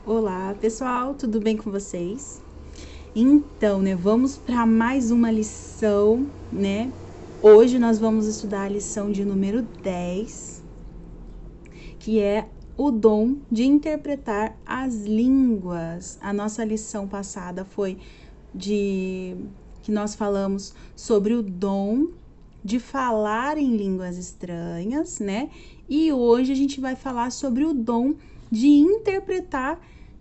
Olá, pessoal, tudo bem com vocês? Então, vamos para mais uma lição, Hoje nós vamos estudar a lição de número 10, que é o dom de interpretar as línguas. A nossa lição passada foi que nós falamos sobre o dom de falar em línguas estranhas, E hoje a gente vai falar sobre o dom de interpretar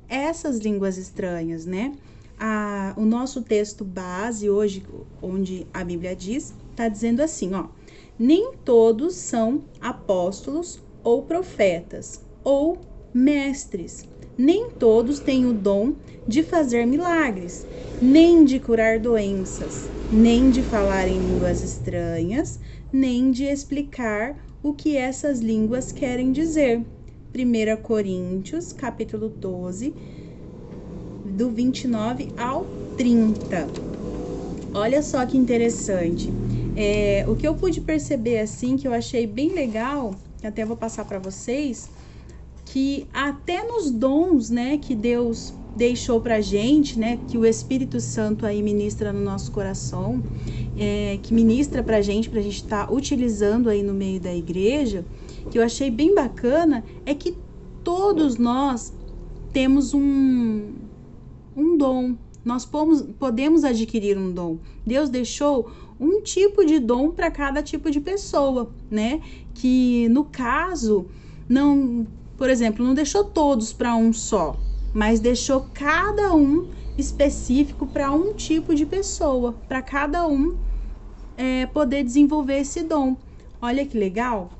essas línguas estranhas, O nosso texto base hoje, onde a Bíblia diz, está dizendo assim, nem todos são apóstolos ou profetas ou mestres, nem todos têm o dom de fazer milagres, nem de curar doenças, nem de falar em línguas estranhas, nem de explicar o que essas línguas querem dizer. 1 Coríntios, capítulo 12, do 29 ao 30. Olha só que interessante. O que eu pude perceber, assim, que eu achei bem legal, que até vou passar para vocês, que até nos dons, que Deus deixou pra gente, que o Espírito Santo aí ministra no nosso coração, que ministra pra gente estar utilizando aí no meio da igreja, que eu achei bem bacana, é que todos nós temos um dom. Nós podemos adquirir um dom. Deus deixou um tipo de dom para cada tipo de pessoa, Que no caso, não, por exemplo, não deixou todos para um só, mas deixou cada um específico para um tipo de pessoa, para cada um poder desenvolver esse dom. Olha que legal,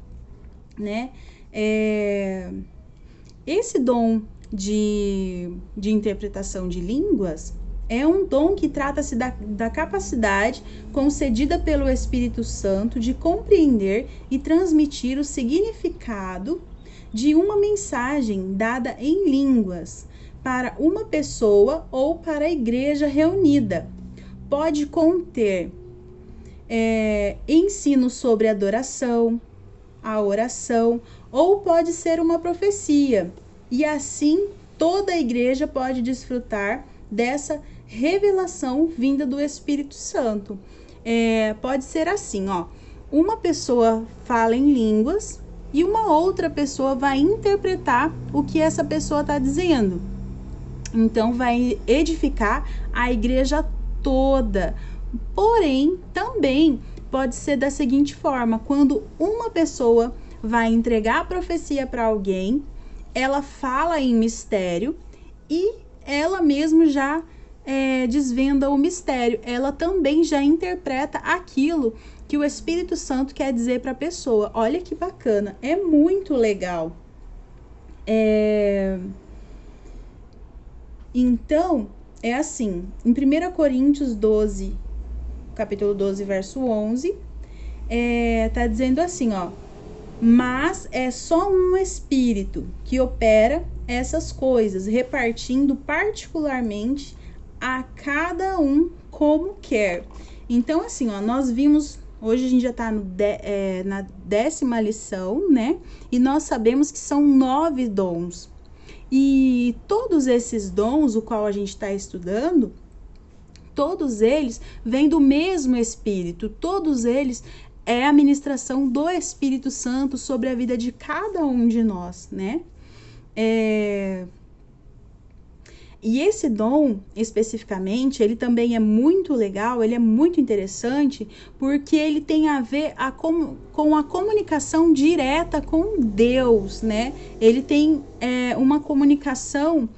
Esse dom de interpretação de línguas é um dom que trata-se da capacidade concedida pelo Espírito Santo de compreender e transmitir o significado de uma mensagem dada em línguas para uma pessoa ou para a igreja reunida. Pode conter ensino sobre adoração, a oração, ou pode ser uma profecia. E assim, toda a igreja pode desfrutar dessa revelação vinda do Espírito Santo. Pode ser assim, uma pessoa fala em línguas e uma outra pessoa vai interpretar o que essa pessoa está dizendo. Então, vai edificar a igreja toda. Porém, também pode ser da seguinte forma: quando uma pessoa vai entregar a profecia para alguém, ela fala em mistério e ela mesmo já desvenda o mistério. Ela também já interpreta aquilo que o Espírito Santo quer dizer para a pessoa. Olha que bacana, é muito legal. Então, é assim, em 1 Coríntios 12, capítulo 12, verso 11, tá dizendo assim, mas é só um Espírito que opera essas coisas, repartindo particularmente a cada um como quer. Então, assim, nós vimos, hoje a gente já está na 10ª lição, E nós sabemos que são 9 dons. E todos esses dons, o qual a gente está estudando, todos eles vêm do mesmo Espírito, todos eles é a ministração do Espírito Santo sobre a vida de cada um de nós, E esse dom, especificamente, ele também é muito legal, ele é muito interessante, porque ele tem a ver com a comunicação direta com Deus, Ele tem uma comunicação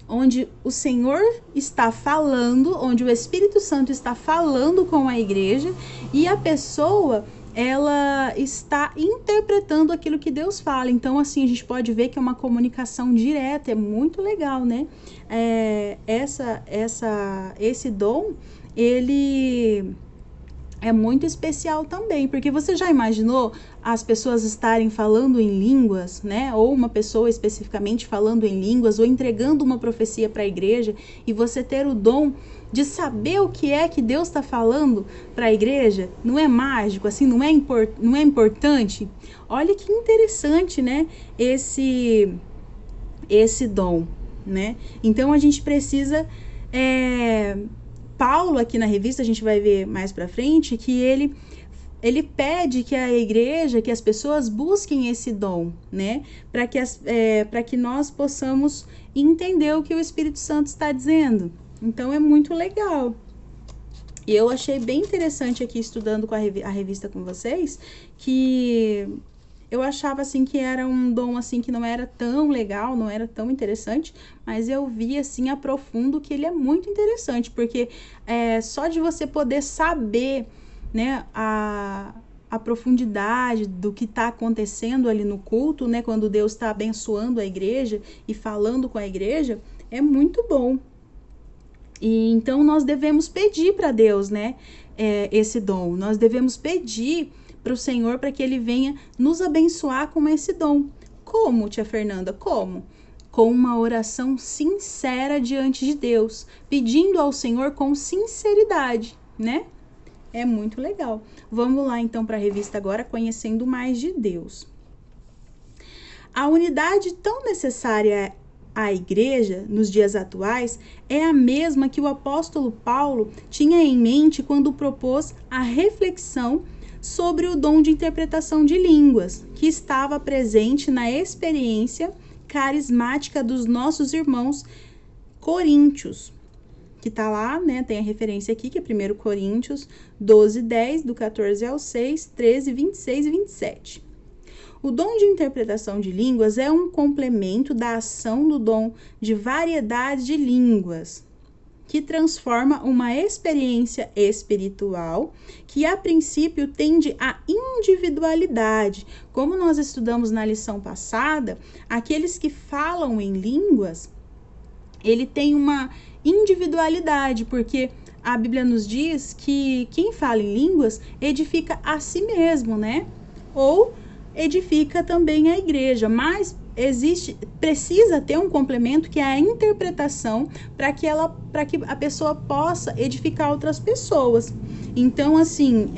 onde o Senhor está falando, onde o Espírito Santo está falando com a igreja e a pessoa, ela está interpretando aquilo que Deus fala. Então, assim, a gente pode ver que é uma comunicação direta, é muito legal, Esse dom, ele é muito especial também, porque você já imaginou as pessoas estarem falando em línguas, Ou uma pessoa especificamente falando em línguas, ou entregando uma profecia para a igreja, e você ter o dom de saber o que é que Deus está falando para a igreja? Não é mágico, assim, não é importante? Olha que interessante, esse dom, né? Então a gente precisa... Paulo, aqui na revista, a gente vai ver mais pra frente, que ele pede que a igreja, que as pessoas busquem esse dom, né? Para que nós possamos entender o que o Espírito Santo está dizendo. Então é muito legal. E eu achei bem interessante aqui, estudando com a revista com vocês, que eu achava assim que era um dom assim que não era tão legal, não era tão interessante, mas eu vi assim a profundo que ele é muito interessante, porque só de você poder saber, né, a profundidade do que está acontecendo ali no culto, né, quando Deus está abençoando a igreja e falando com a igreja, é muito bom. E então nós devemos pedir para Deus, né, esse dom. Nós devemos pedir para o Senhor para que Ele venha nos abençoar com esse dom. Como, tia Fernanda? Como? Com uma oração sincera diante de Deus, pedindo ao Senhor com sinceridade, né? É muito legal. Vamos lá então para a revista agora, Conhecendo Mais de Deus. A unidade tão necessária à igreja nos dias atuais é a mesma que o apóstolo Paulo tinha em mente quando propôs a reflexão sobre o dom de interpretação de línguas, que estava presente na experiência carismática dos nossos irmãos coríntios, que está lá, né, tem a referência aqui, que é 1 Coríntios 12:10, do 14 ao 6, 13, 26 e 27. O dom de interpretação de línguas é um complemento da ação do dom de variedade de línguas, que transforma uma experiência espiritual que, a princípio, tende à individualidade. Como nós estudamos na lição passada, aqueles que falam em línguas, ele tem uma individualidade, porque a Bíblia nos diz que quem fala em línguas edifica a si mesmo, né? Ou edifica também a igreja, mas precisa ter um complemento, que é a interpretação, para que a pessoa possa edificar outras pessoas. Então, assim,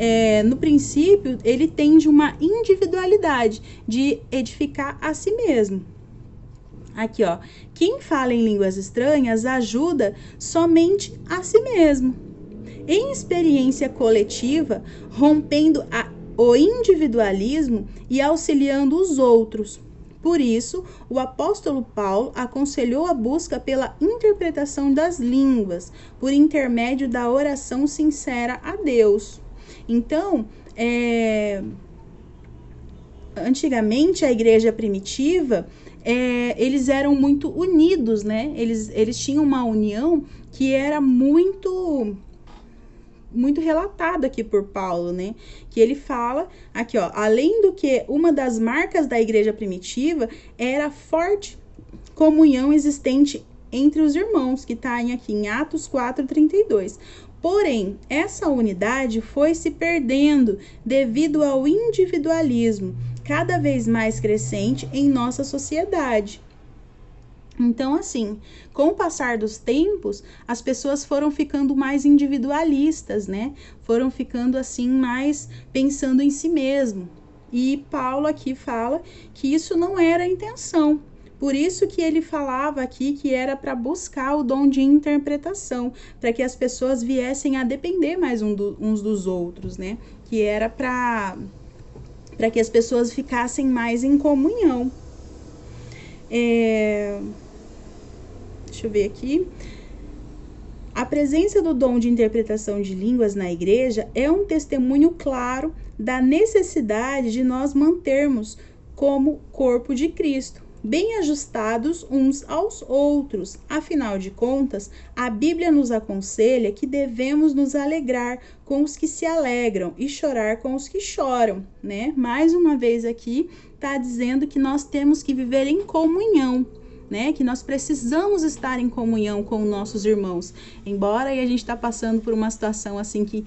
no princípio, ele tende uma individualidade de edificar a si mesmo. Aqui, ó, quem fala em línguas estranhas ajuda somente a si mesmo. Em experiência coletiva, rompendo o individualismo e auxiliando os outros. Por isso, o apóstolo Paulo aconselhou a busca pela interpretação das línguas, por intermédio da oração sincera a Deus. Então, antigamente, a igreja primitiva, eles eram muito unidos, né? Eles tinham uma união que era muito relatado aqui por Paulo, né? Que ele fala aqui, ó, além do que uma das marcas da igreja primitiva era a forte comunhão existente entre os irmãos, que está aqui em Atos 4:32. Porém, essa unidade foi se perdendo devido ao individualismo cada vez mais crescente em nossa sociedade. Então, assim, com o passar dos tempos, as pessoas foram ficando mais individualistas, né? Foram ficando, assim, mais pensando em si mesmo. E Paulo aqui fala que isso não era a intenção. Por isso que ele falava aqui que era para buscar o dom de interpretação, para que as pessoas viessem a depender mais uns dos outros, né? Que era para que as pessoas ficassem mais em comunhão. Deixa eu ver aqui. A presença do dom de interpretação de línguas na igreja é um testemunho claro da necessidade de nós mantermos como corpo de Cristo, bem ajustados uns aos outros. Afinal de contas, a Bíblia nos aconselha que devemos nos alegrar com os que se alegram e chorar com os que choram, né? Mais uma vez aqui está dizendo que nós temos que viver em comunhão, né? Que nós precisamos estar em comunhão com nossos irmãos. Embora a gente está passando por uma situação assim que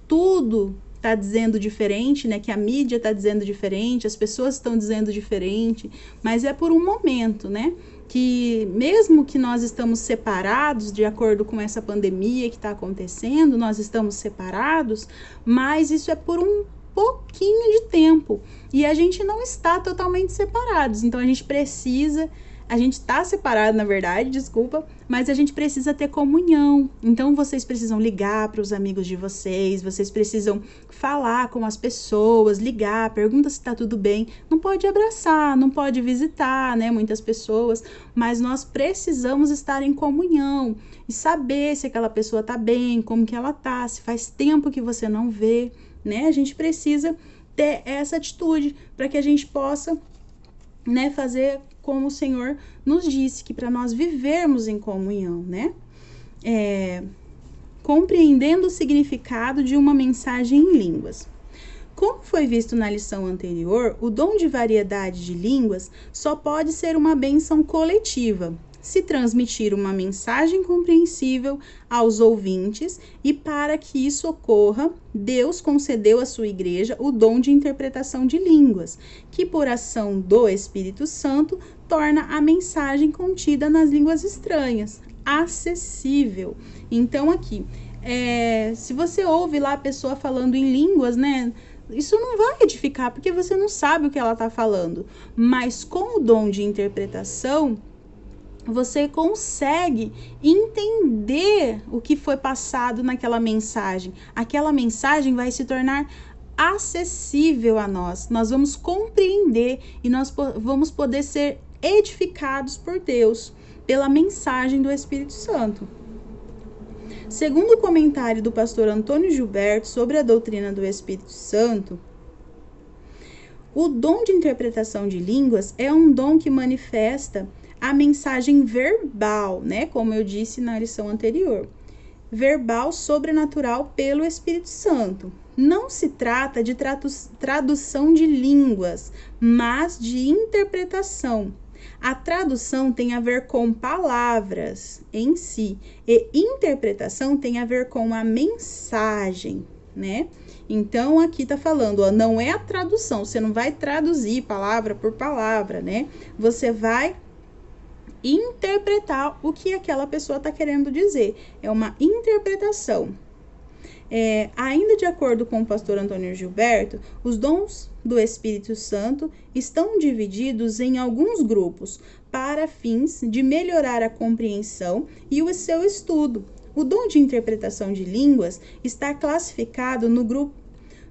tudo está dizendo diferente, né? Que a mídia está dizendo diferente, as pessoas estão dizendo diferente, mas é por um momento, né? Que mesmo que nós estamos separados de acordo com essa pandemia que está acontecendo, nós estamos separados, mas isso é por um pouquinho de tempo e a gente não está totalmente separados. Então a gente precisa A gente tá separado, na verdade, desculpa, mas a gente precisa ter comunhão. Então, vocês precisam ligar para os amigos de vocês precisam falar com as pessoas, ligar, pergunta se tá tudo bem. Não pode abraçar, não pode visitar, né, muitas pessoas, mas nós precisamos estar em comunhão e saber se aquela pessoa tá bem, como que ela tá, se faz tempo que você não vê, né? A gente precisa ter essa atitude para que a gente possa, né, fazer como o Senhor nos disse, que para nós vivermos em comunhão, né? Compreendendo o significado de uma mensagem em línguas. Como foi visto na lição anterior, o dom de variedade de línguas só pode ser uma bênção coletiva, se transmitir uma mensagem compreensível aos ouvintes, e para que isso ocorra, Deus concedeu à sua igreja o dom de interpretação de línguas, que por ação do Espírito Santo torna a mensagem contida nas línguas estranhas acessível. Então aqui, se você ouve lá a pessoa falando em línguas, né, isso não vai edificar, porque você não sabe o que ela está falando, mas com o dom de interpretação, você consegue entender o que foi passado naquela mensagem. Aquela mensagem vai se tornar acessível a nós. Nós vamos compreender e nós vamos poder ser edificados por Deus, pela mensagem do Espírito Santo. Segundo o comentário do pastor Antônio Gilberto sobre a doutrina do Espírito Santo, o dom de interpretação de línguas é um dom que manifesta a mensagem verbal, né? Como eu disse na lição anterior. Verbal sobrenatural pelo Espírito Santo. Não se trata de tradução de línguas, mas de interpretação. A tradução tem a ver com palavras em si, e interpretação tem a ver com a mensagem, né? Então, aqui tá falando, ó, não é a tradução, você não vai traduzir palavra por palavra, né? Você vai interpretar o que aquela pessoa está querendo dizer. É uma interpretação. Ainda de acordo com o pastor Antônio Gilberto, os dons do Espírito Santo estão divididos em alguns grupos para fins de melhorar a compreensão e o seu estudo. O dom de interpretação de línguas está classificado no grupo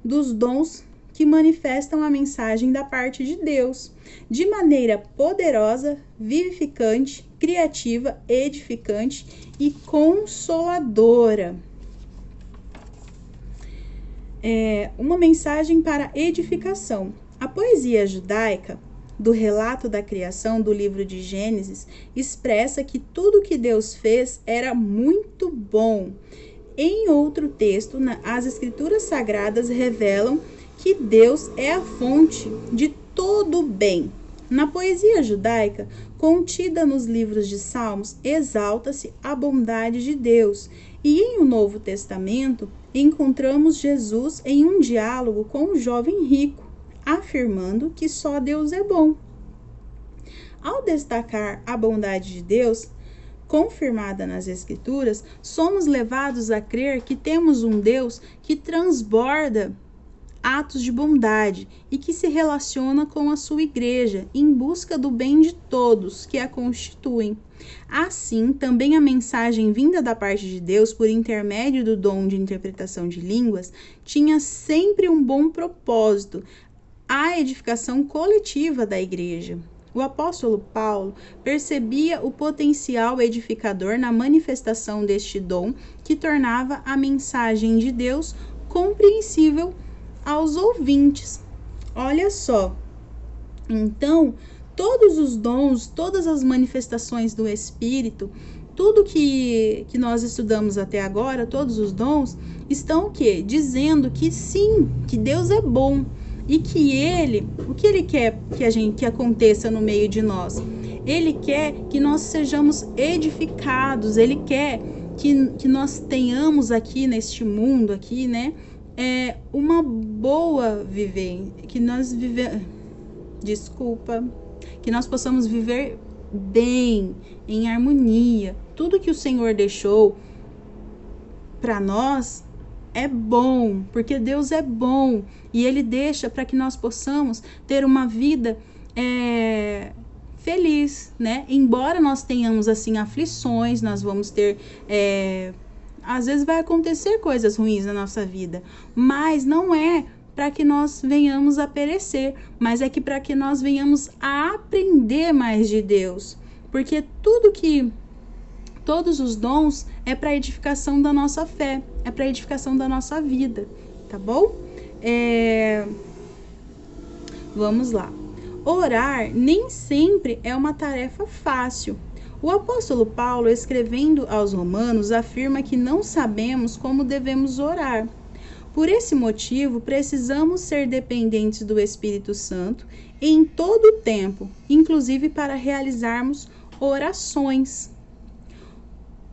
dos dons que manifestam a mensagem da parte de Deus, de maneira poderosa, vivificante, criativa, edificante e consoladora. Uma mensagem para edificação. A poesia judaica, do relato da criação do livro de Gênesis, expressa que tudo que Deus fez era muito bom. Em outro texto, as Escrituras Sagradas revelam que Deus é a fonte de todo o bem. Na poesia judaica, contida nos livros de Salmos, exalta-se a bondade de Deus. E em o Novo Testamento, encontramos Jesus em um diálogo com um jovem rico, afirmando que só Deus é bom. Ao destacar a bondade de Deus, confirmada nas Escrituras, somos levados a crer que temos um Deus que transborda atos de bondade e que se relaciona com a sua igreja em busca do bem de todos que a constituem. Assim, também a mensagem vinda da parte de Deus por intermédio do dom de interpretação de línguas tinha sempre um bom propósito, a edificação coletiva da igreja. O apóstolo Paulo percebia o potencial edificador na manifestação deste dom, que tornava a mensagem de Deus compreensível aos ouvintes. Olha só, então, todos os dons, todas as manifestações do Espírito, tudo que nós estudamos até agora, todos os dons, estão o quê? Dizendo que sim, que Deus é bom e que o que Ele quer que aconteça no meio de nós? Ele quer que nós sejamos edificados, Ele quer que nós tenhamos aqui neste mundo, aqui, né? Uma boa vivência, que nós possamos viver bem, em harmonia. Tudo que o Senhor deixou para nós é bom, porque Deus é bom e Ele deixa para que nós possamos ter uma vida feliz, né? Embora nós tenhamos, assim, aflições, nós vamos ter... às vezes vai acontecer coisas ruins na nossa vida, mas não é para que nós venhamos a perecer, mas é que para que nós venhamos a aprender mais de Deus, porque todos os dons é para edificação da nossa fé, é para edificação da nossa vida, tá bom? Vamos lá. Orar nem sempre é uma tarefa fácil. O apóstolo Paulo, escrevendo aos Romanos, afirma que não sabemos como devemos orar. Por esse motivo, precisamos ser dependentes do Espírito Santo em todo o tempo, inclusive para realizarmos orações.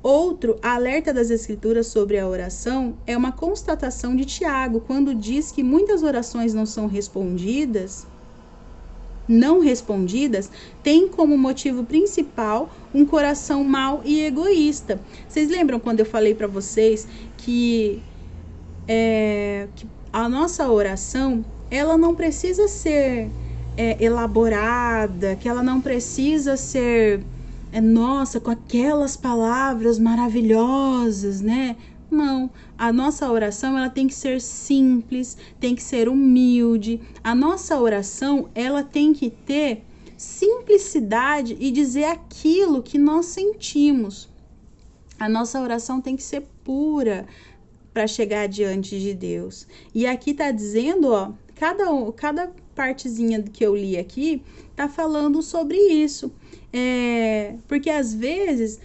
Outro alerta das Escrituras sobre a oração é uma constatação de Tiago, quando diz que muitas orações não respondidas, tem como motivo principal um coração mau e egoísta. Vocês lembram quando eu falei para vocês que a nossa oração, ela não precisa ser elaborada, que ela não precisa ser, com aquelas palavras maravilhosas, né? Não, a nossa oração, ela tem que ser simples, tem que ser humilde. A nossa oração, ela tem que ter simplicidade e dizer aquilo que nós sentimos. A nossa oração tem que ser pura para chegar diante de Deus. E aqui tá dizendo, cada partezinha que eu li aqui tá falando sobre isso. Porque às vezes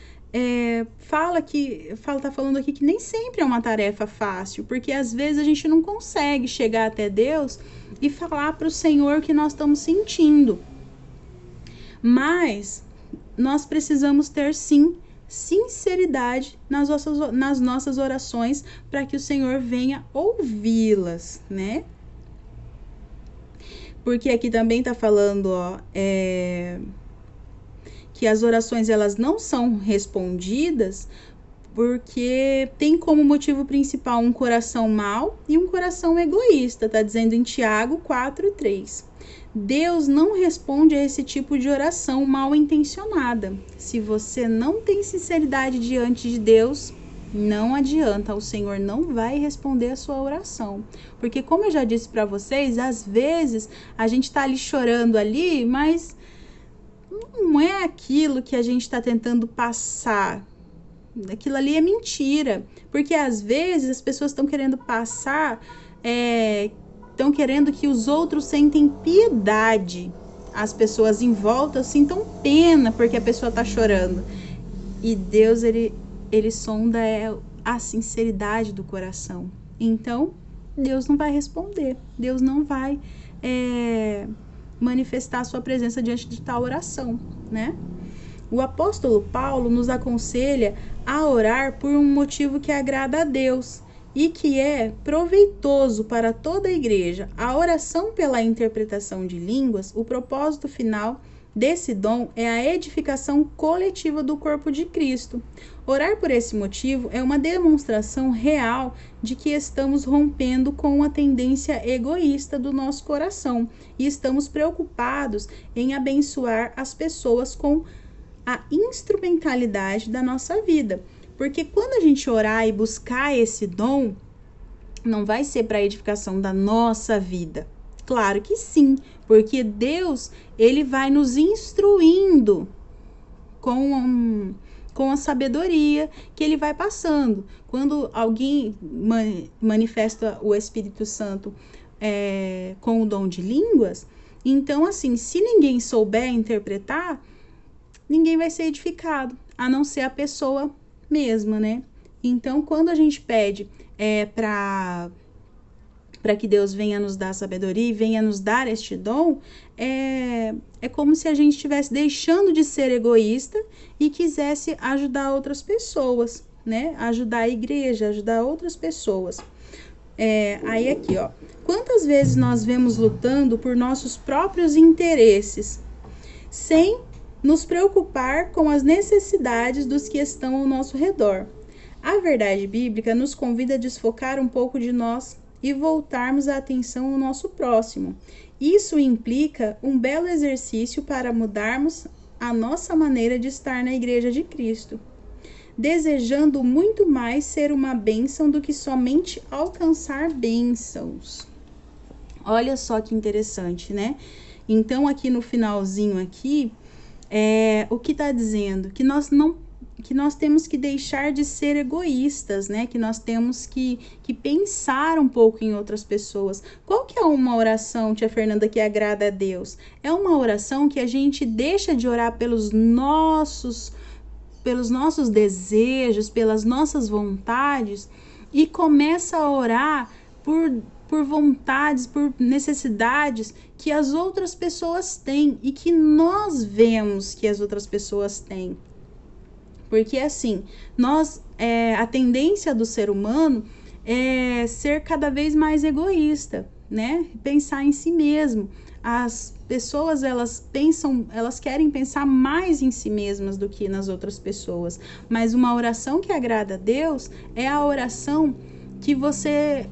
tá falando aqui que nem sempre é uma tarefa fácil, porque às vezes a gente não consegue chegar até Deus e falar para o Senhor o que nós estamos sentindo. Mas nós precisamos ter sim sinceridade nas nossas orações para que o Senhor venha ouvi-las, né? Porque aqui também tá falando, que as orações, elas não são respondidas porque tem como motivo principal um coração mau e um coração egoísta, tá dizendo em Tiago 4:3. Deus não responde a esse tipo de oração mal intencionada. Se você não tem sinceridade diante de Deus, não adianta, o Senhor não vai responder a sua oração. Porque como eu já disse para vocês, às vezes a gente tá ali chorando ali, mas não é aquilo que a gente está tentando passar. Aquilo ali é mentira. Porque às vezes as pessoas estão querendo passar, estão querendo que os outros sentem piedade. As pessoas em volta sintam pena porque a pessoa está chorando. E Deus, ele sonda a sinceridade do coração. Então, Deus não vai responder. Deus não vai manifestar a sua presença diante de tal oração, né? O apóstolo Paulo nos aconselha a orar por um motivo que agrada a Deus e que é proveitoso para toda a igreja. A oração pela interpretação de línguas, o propósito final desse dom é a edificação coletiva do corpo de Cristo. Orar por esse motivo é uma demonstração real de que estamos rompendo com a tendência egoísta do nosso coração e estamos preocupados em abençoar as pessoas com a instrumentalidade da nossa vida. Porque quando a gente orar e buscar esse dom, não vai ser para a edificação da nossa vida. Claro que sim, porque Deus, ele vai nos instruindo com a sabedoria que ele vai passando. Quando alguém manifesta o Espírito Santo com o dom de línguas, então assim, se ninguém souber interpretar, ninguém vai ser edificado, a não ser a pessoa mesma, né? Então, quando a gente pede para que Deus venha nos dar sabedoria e venha nos dar este dom, é como se a gente estivesse deixando de ser egoísta e quisesse ajudar outras pessoas, né? Ajudar a igreja, ajudar outras pessoas. Aí aqui, quantas vezes nós vemos lutando por nossos próprios interesses, sem nos preocupar com as necessidades dos que estão ao nosso redor? A verdade bíblica nos convida a desfocar um pouco de nós e voltarmos a atenção no nosso próximo. Isso implica um belo exercício para mudarmos a nossa maneira de estar na Igreja de Cristo, desejando muito mais ser uma bênção do que somente alcançar bênçãos. Olha só que interessante, né? Então, aqui no finalzinho aqui, o que está dizendo? Que nós temos que deixar de ser egoístas, né? Que nós temos que pensar um pouco em outras pessoas. Qual que é uma oração, tia Fernanda, que agrada a Deus? É uma oração que a gente deixa de orar pelos nossos desejos, pelas nossas vontades e começa a orar por vontades, por necessidades que as outras pessoas têm e que nós vemos que as outras pessoas têm. Porque assim, a tendência do ser humano é ser cada vez mais egoísta, né? Pensar em si mesmo. As pessoas, elas querem pensar mais em si mesmas do que nas outras pessoas. Mas uma oração que agrada a Deus é a oração que você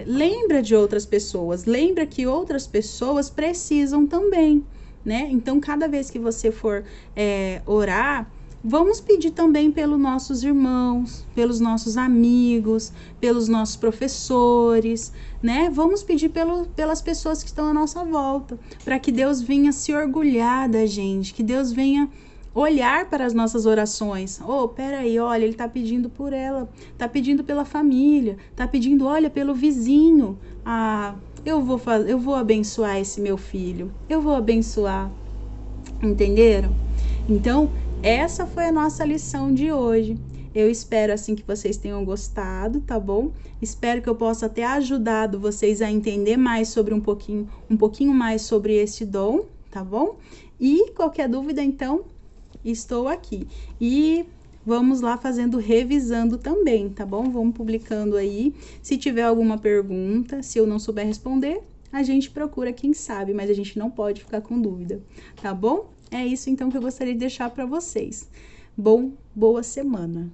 lembra de outras pessoas, lembra que outras pessoas precisam também, né? Então, cada vez que você for orar, vamos pedir também pelos nossos irmãos, pelos nossos amigos, pelos nossos professores, né? Vamos pedir pelas pessoas que estão à nossa volta, para que Deus venha se orgulhar da gente, que Deus venha olhar para as nossas orações. Peraí, olha, ele está pedindo por ela, está pedindo pela família, está pedindo, olha, pelo vizinho. Eu vou abençoar esse meu filho, eu vou abençoar. Entenderam? Então, essa foi a nossa lição de hoje. Eu espero assim que vocês tenham gostado, tá bom? Espero que eu possa ter ajudado vocês a entender mais sobre um pouquinho mais sobre esse dom, tá bom? E qualquer dúvida, então, estou aqui. E vamos lá revisando também, tá bom? Vamos publicando aí. Se tiver alguma pergunta, se eu não souber responder, a gente procura quem sabe, mas a gente não pode ficar com dúvida, tá bom? É isso então que eu gostaria de deixar para vocês. Boa semana!